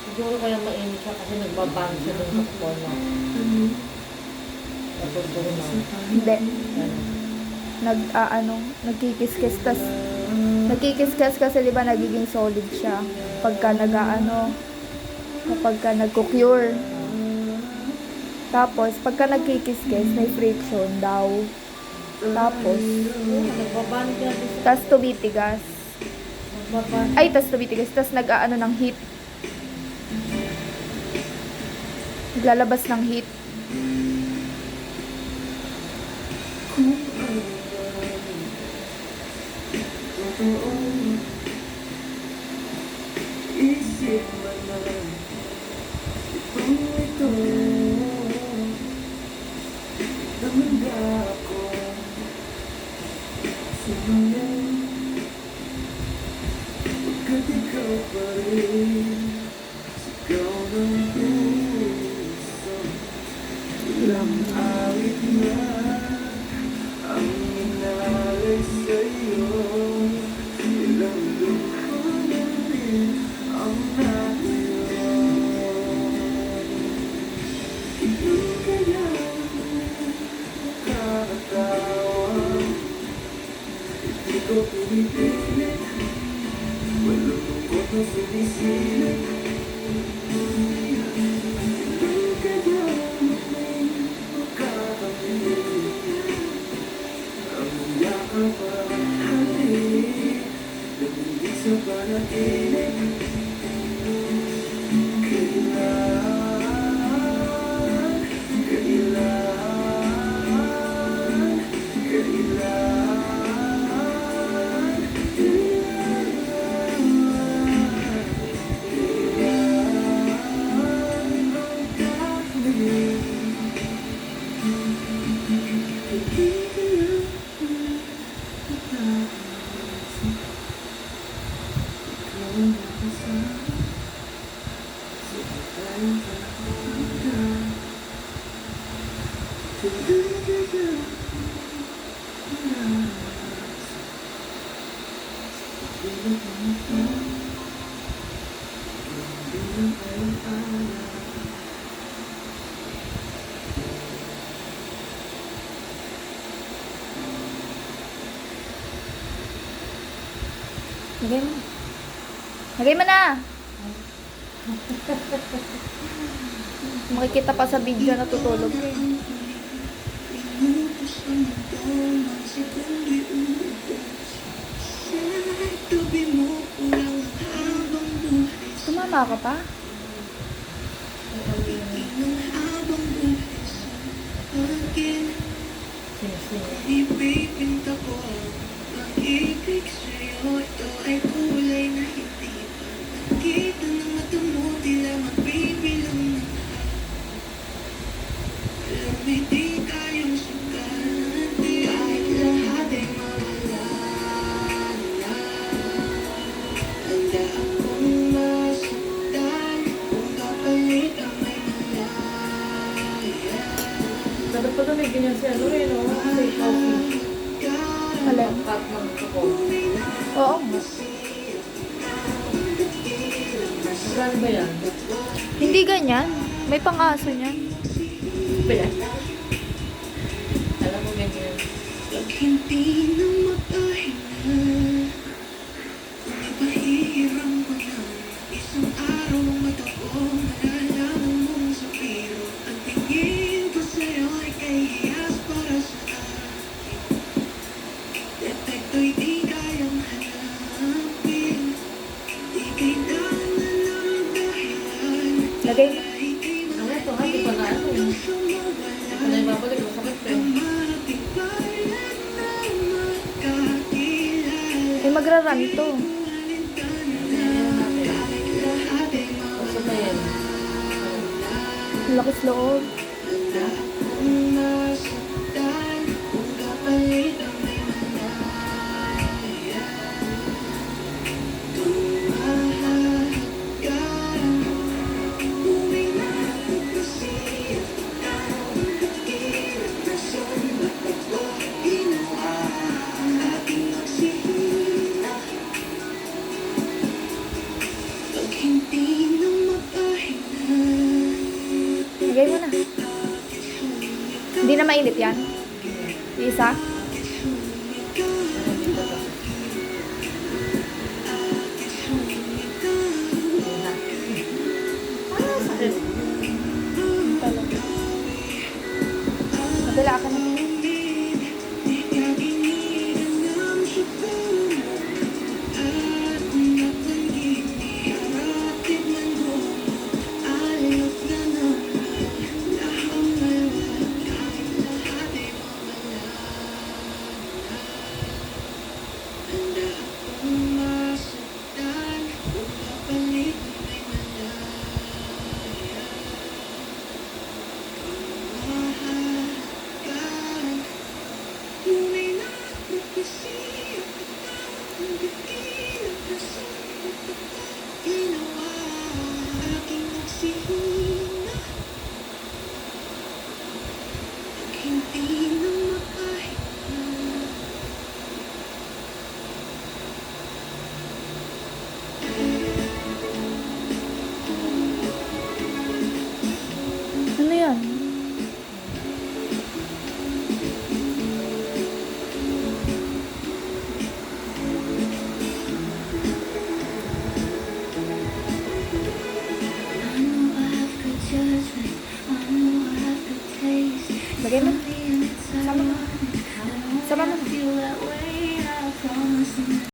Siguro kaya mainit siya kasi nagbabang siya dun sa corner. Natuturo na. Hindi. Ano? Nagkikis-kis, nagkikis-kis kasi di ba nagiging solid siya pagka kapag ka nagko-cure. Tapos, pagka nagkikis-kis, may friction daw. Tapos, Nagbabang siya dun sa tas tumitigas. nagbabang. Ay, tas tumitigas. Tas ng heat. Naglalabas ng heat. Isip man lang ito namanda ako sumayaw pagkat ikaw pa rin sigaw ng puso ilang awit na ang inalay sa'yo ilang luha na rin ang natin hindi kaya nakakatawa hindi ko pinipilit walang lungkot na sumisilip hindi kaya may makakapilit ang yakap at halik nagmumig sa panaginip Lagay mo. Lagay mo na! Makikita pa sa video na tutulog. Tumama ka pa? Ipipinta ko ang ibig sa'yo. Ito ay kulay na hindi pa nakita ng mata mo. Tila magbibilang ng alam mo di tayong sukat. Kahit lahat ay mawala na. Handa akong masaktan kung kapalit ang may malaya. Dapat pa may ganyan siya, no? Say coffee. Alin? Cut ng tuko. Oo nga. Saan ba yan? Hindi ganyan. May pang-aso niyan. Pila? Alam mo ganyan. Pag hindi na makahinga, kung ipahiram ko na isang araw ang mata ko, malalaman mong sa biro. Ang tingin ko sa'yo ay kahiyas para sa akin. Depekto'y di kayang hanapin. Di kailangan na lang ang dahilan. Lagay mo. Ano ito nga? Di pa na ano. Ano yung babalik? Masakit pa yun. Ay, magra-run to. Gusto na yan. Lakas loob. Hindi na mainit yan. Isa.